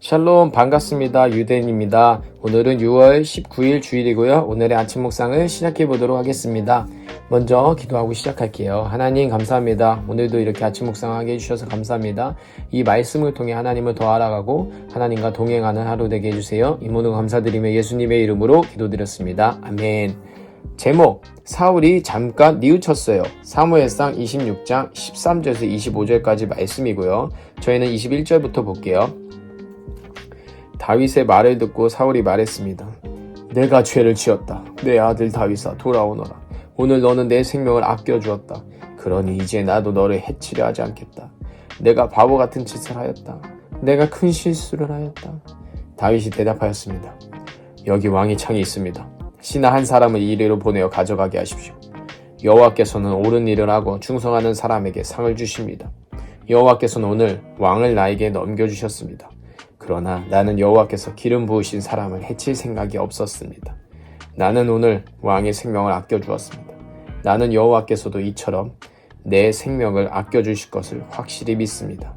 샬롬 반갑습니다. 유대인입니다. 오늘은 6월 19일 주일이고요. 오늘의 아침 묵상을 시작해 보도록 하겠습니다. 먼저 기도하고 시작할게요. 하나님 감사합니다. 오늘도 이렇게 아침 묵상하게 해주셔서 감사합니다. 이 말씀을 통해 하나님을 더 알아가고 하나님과 동행하는 하루 되게 해주세요. 이 모든 감사드리며 예수님의 이름으로 기도드렸습니다. 아멘. 제목, 사울이 잠깐 뉘우쳤어요. 사무엘상 26장 13절에서 25절까지 말씀이고요. 저희는 21절부터 볼게요. 다윗의 말을 듣고 사울이 말했습니다. 내가 죄를 지었다. 내 아들 다윗아 돌아오너라. 오늘 너는 내 생명을 아껴주었다. 그러니 이제 나도 너를 해치려 하지 않겠다. 내가 바보 같은 짓을 하였다. 내가 큰 실수를 하였다. 다윗이 대답하였습니다. 여기 왕의 창이 있습니다. 신하 한 사람을 이리로 보내어 가져가게 하십시오. 여호와께서는 옳은 일을 하고 충성하는 사람에게 상을 주십니다. 여호와께서는 오늘 왕을 나에게 넘겨주셨습니다. 그러나 나는 여호와께서 기름 부으신 사람을 해칠 생각이 없었습니다. 나는 오늘 왕의 생명을 아껴주었습니다. 나는 여호와께서도 이처럼 내 생명을 아껴주실 것을 확실히 믿습니다.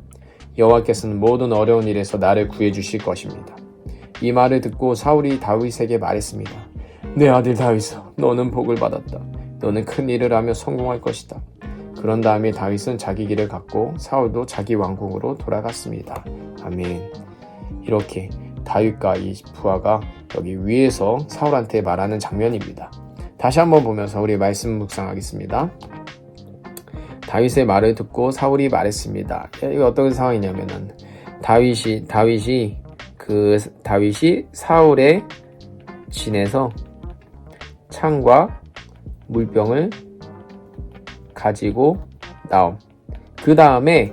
여호와께서는 모든 어려운 일에서 나를 구해주실 것입니다. 이 말을 듣고 사울이 다윗에게 말했습니다. 내 아들 다윗아, 너는 복을 받았다. 너는 큰 일을 하며 성공할 것이다. 그런 다음에 다윗은 자기 길을 갔고 사울도 자기 왕궁으로 돌아갔습니다. 아멘. 이렇게 다윗과 이 부하가 여기 위에서 사울한테 말하는 장면입니다. 다시 한번 보면서 우리 말씀 묵상하겠습니다. 다윗의 말을 듣고 사울이 말했습니다. 이거 어떤 상황이냐면은 다윗이 사울의 진에서 창과 물병을 가지고 나옴. 그 다음에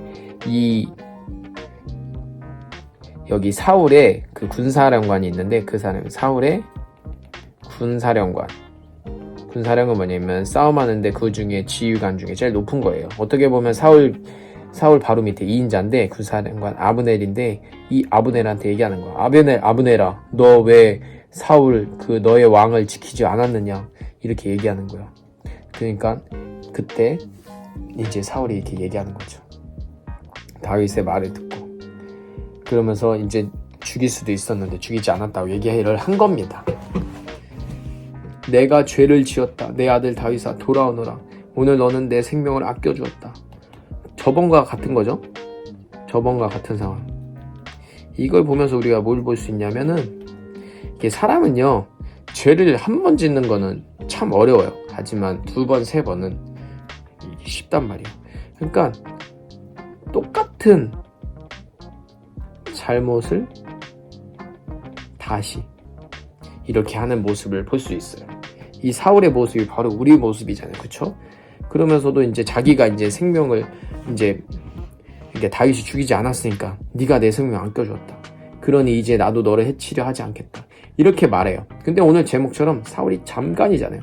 여기 사울의 그 군사령관이 있는데 그 사람 사울의 군사령관 뭐냐면 싸움하는데 그 중에 지휘관 중에 제일 높은 거예요. 어떻게 보면 사울 바로 밑에 2인자인데 군사령관 아브넬인데 이 아브넬한테 얘기하는 거야. 아브넬아, 너 왜 사울 너의 왕을 지키지 않았느냐 이렇게 얘기하는 거야. 그러니까 그때 이제 사울이 이렇게 얘기하는 거죠. 다윗의 말을 듣고. 그러면서 이제 죽일 수도 있었는데 죽이지 않았다고 얘기를 한 겁니다. 내가 죄를 지었다. 내 아들 다윗아 돌아오너라. 오늘 너는 내 생명을 아껴주었다. 저번과 같은 거죠. 저번과 같은 상황. 이걸 보면서 우리가 뭘 볼 수 있냐면은 이게 사람은요 죄를 한 번 짓는 거는 참 어려워요. 하지만 두 번, 세 번은 쉽단 말이에요. 그러니까 똑같은 잘못을 다시 이렇게 하는 모습을 볼 수 있어요. 이 사울의 모습이 바로 우리 모습이잖아요. 그쵸? 그러면서도 이제 자기가 이제 생명을 이제 다윗이 죽이지 않았으니까 네가 내 생명 아껴주었다. 그러니 이제 나도 너를 해치려 하지 않겠다. 이렇게 말해요. 근데 오늘 제목처럼 사울이 잠깐이잖아요.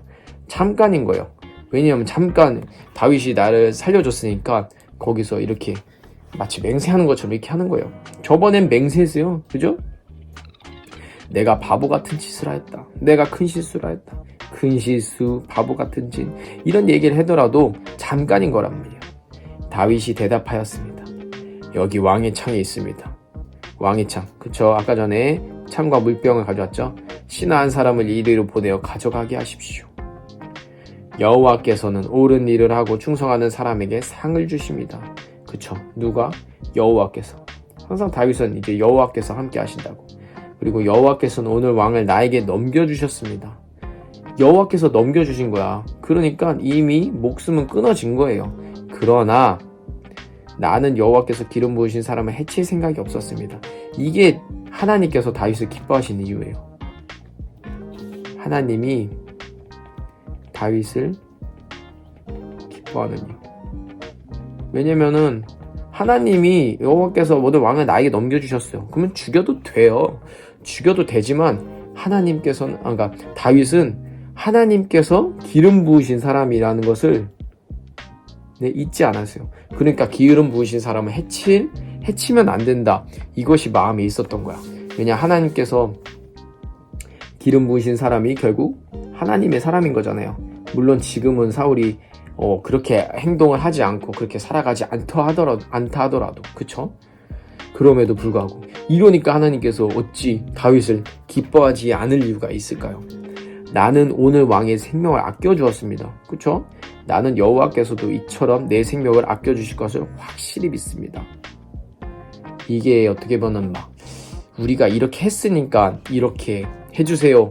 잠깐인 거예요. 왜냐하면 잠깐 다윗이 나를 살려줬으니까 거기서 이렇게 마치 맹세하는 것처럼 이렇게 하는 거예요. 저번엔 맹세했어요. 그죠? 내가 바보 같은 짓을 하였다. 내가 큰 실수를 하였다. 큰 실수, 바보 같은 짓 이런 얘기를 하더라도 잠깐인 거란 말이에요. 다윗이 대답하였습니다. 여기 왕의 창이 있습니다. 왕의 창. 그쵸? 아까 전에 창과 물병을 가져왔죠? 신하 한 사람을 이리로 보내어 가져가게 하십시오. 여호와께서는 옳은 일을 하고 충성하는 사람에게 상을 주십니다. 그쵸? 누가? 여호와께서. 항상 다윗은 이제 여호와께서 함께 하신다고. 그리고 여호와께서는 오늘 왕을 나에게 넘겨주셨습니다. 여호와께서 넘겨주신 거야. 그러니까 이미 목숨은 끊어진 거예요. 그러나 나는 여호와께서 기름 부으신 사람을 해칠 생각이 없었습니다. 이게 하나님께서 다윗을 기뻐하시는 이유예요. 하나님이 다윗을 기뻐하는 이유. 왜냐면은 하나님이 여호와께서 모든 왕을 나에게 넘겨주셨어요. 그러면 죽여도 돼요. 죽여도 되지만 하나님께서는 그러니까 다윗은 하나님께서 기름 부으신 사람이라는 것을 잊지 않았어요. 그러니까 기름 부으신 사람을 해치면 안 된다. 이것이 마음에 있었던 거야. 왜냐 하나님께서 기름 부으신 사람이 결국 하나님의 사람인 거잖아요. 물론 지금은 사울이 그렇게 행동을 하지 않고 그렇게 살아가지 않다 하더라도 그쵸? 그럼에도 불구하고 이러니까 하나님께서 어찌 다윗을 기뻐하지 않을 이유가 있을까요? 나는 오늘 왕의 생명을 아껴주었습니다. 그렇죠? 나는 여호와께서도 이처럼 내 생명을 아껴주실 것을 확실히 믿습니다. 이게 어떻게 보면 막 우리가 이렇게 했으니까 이렇게 해주세요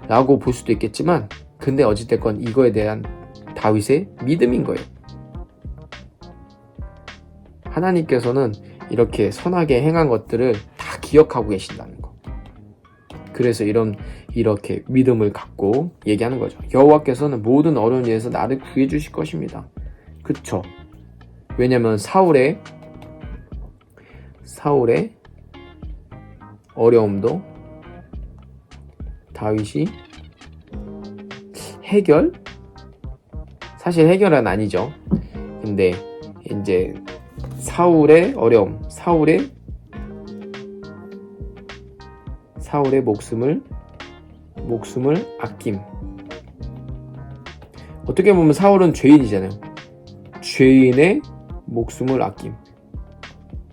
라고 볼 수도 있겠지만, 근데 어찌됐건 이거에 대한 다윗의 믿음인 거예요. 하나님께서는 이렇게 선하게 행한 것들을 다 기억하고 계신다는 거. 그래서 이렇게 믿음을 갖고 얘기하는 거죠. 여호와께서는 모든 어려운 일에서 나를 구해 주실 것입니다. 그쵸? 왜냐면 사울의 어려움도 다윗이 사실 해결은 아니죠. 근데 이제 사울의 어려움, 사울의 목숨을 아낌. 어떻게 보면 사울은 죄인이잖아요. 죄인의 목숨을 아낌.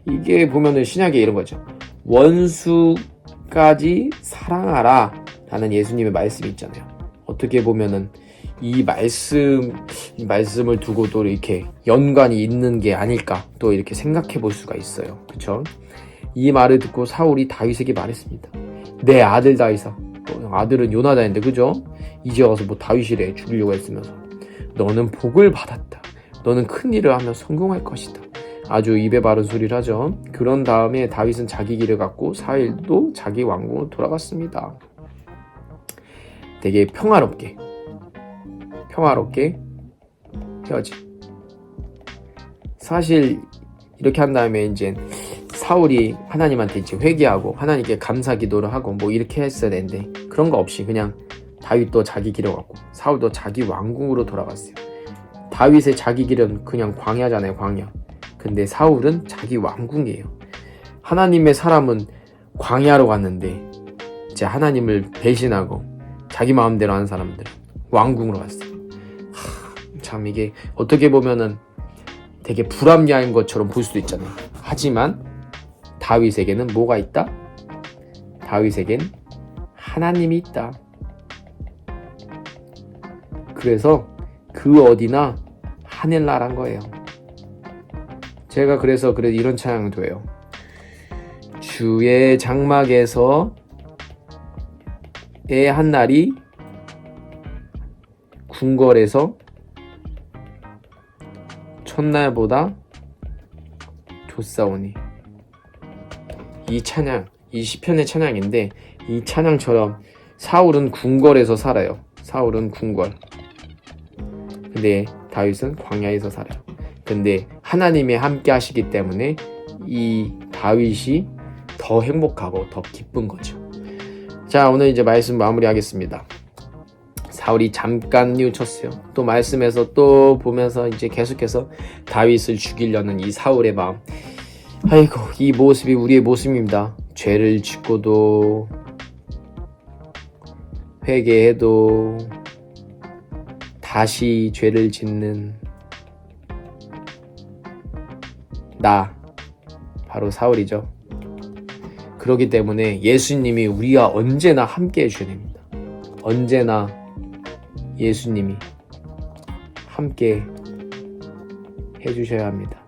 이게 보면은 신약에 이런 거죠. 원수까지 사랑하라 라는 예수님의 말씀이 있잖아요. 어떻게 보면은 이 말씀을 두고도 이렇게 연관이 있는 게 아닐까 또 이렇게 생각해 볼 수가 있어요. 그쵸? 이 말을 듣고 사울이 다윗에게 말했습니다. 내 아들 다윗아, 아들은 요나단인데 그죠? 이제 와서 뭐 다윗이래 죽이려고 했으면서, 너는 복을 받았다. 너는 큰 일을 하며 성공할 것이다. 아주 입에 바른 소리를 하죠. 그런 다음에 다윗은 자기 길을 갔고 사울도 자기 왕궁으로 돌아갔습니다. 되게 평화롭게 헤어짐. 사실 이렇게 한 다음에 이제 사울이 하나님한테 이제 회개하고 하나님께 감사 기도를 하고 뭐 이렇게 했어야 되는데, 그런 거 없이 그냥 다윗도 자기 길을 갔고 사울도 자기 왕궁으로 돌아갔어요. 다윗의 자기 길은 그냥 광야잖아요, 광야. 근데 사울은 자기 왕궁이에요. 하나님의 사람은 광야로 갔는데 이제 하나님을 배신하고 자기 마음대로 하는 사람들 왕궁으로 갔어요. 참 이게 어떻게 보면은 되게 불합리한 것처럼 볼 수도 있잖아요. 하지만 다윗에게는 뭐가 있다? 다윗에겐 하나님이 있다. 그래서 그 어디나 하늘나라인 거예요. 제가 그래서 이런 찬양도 해요. 주의 장막에서의 한날이 궁궐에서 첫날보다 좋사오니. 이 찬양, 이 시편의 찬양인데, 이 찬양처럼 사울은 궁궐에서 살아요. 사울은 궁궐. 근데 다윗은 광야에서 살아요. 근데 하나님이 함께 하시기 때문에 이 다윗이 더 행복하고 더 기쁜 거죠. 자, 오늘 이제 말씀 마무리하겠습니다. 사울이 잠깐 뉘우쳤어요. 또 말씀에서 또 보면서 이제 계속해서 다윗을 죽이려는 이 사울의 마음. 아이고, 이 모습이 우리의 모습입니다. 죄를 짓고도 회개해도 다시 죄를 짓는 나, 바로 사울이죠. 그렇기 때문에 예수님이 우리와 언제나 함께 해주셔야 됩니다. 언제나 예수님이 함께 해주셔야 합니다.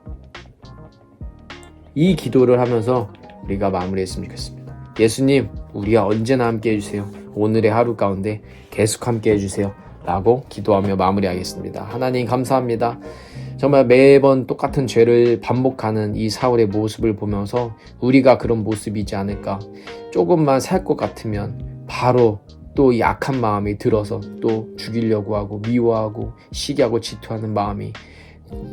이 기도를 하면서 우리가 마무리했으면 좋겠습니다. 예수님, 우리와 언제나 함께 해주세요. 오늘의 하루 가운데 계속 함께 해주세요 라고 기도하며 마무리하겠습니다. 하나님 감사합니다. 정말 매번 똑같은 죄를 반복하는 이 사울의 모습을 보면서 우리가 그런 모습이지 않을까. 조금만 살 것 같으면 바로 또 이 악한 마음이 들어서 또 죽이려고 하고 미워하고 시기하고 질투하는 마음이,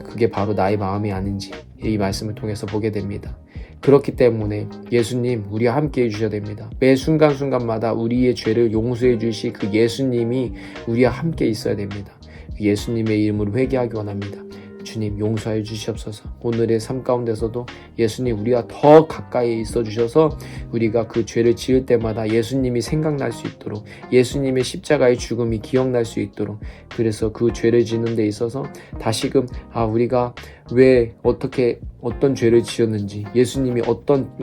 그게 바로 나의 마음이 아닌지 이 말씀을 통해서 보게 됩니다. 그렇기 때문에 예수님, 우리와 함께 해주셔야 됩니다. 매 순간순간마다 우리의 죄를 용서해 주실 그 예수님이 우리와 함께 있어야 됩니다. 예수님의 이름으로 회개하기 원합니다. 주님 용서해 주시옵소서. 오늘의 삶 가운데서도 예수님 우리가 더 가까이 있어 주셔서 우리가 그 죄를 지을 때마다 예수님이 생각날 수 있도록, 예수님의 십자가의 죽음이 기억날 수 있도록, 그래서 그 죄를 짓는 데 있어서 다시금 우리가 왜 어떤 죄를 지었는지, 예수님이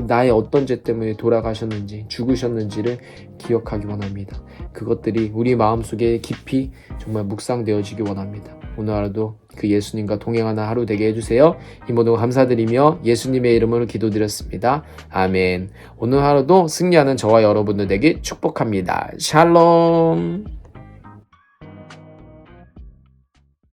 나의 어떤 죄 때문에 돌아가셨는지, 죽으셨는지를 기억하기 원합니다. 그것들이 우리 마음속에 깊이 정말 묵상되어지기 원합니다. 오늘 하루도 그 예수님과 동행하는 하루 되게 해주세요. 이 모든 감사드리며 예수님의 이름으로 기도드렸습니다. 아멘. 오늘 하루도 승리하는 저와 여러분들 되길 축복합니다. 샬롬.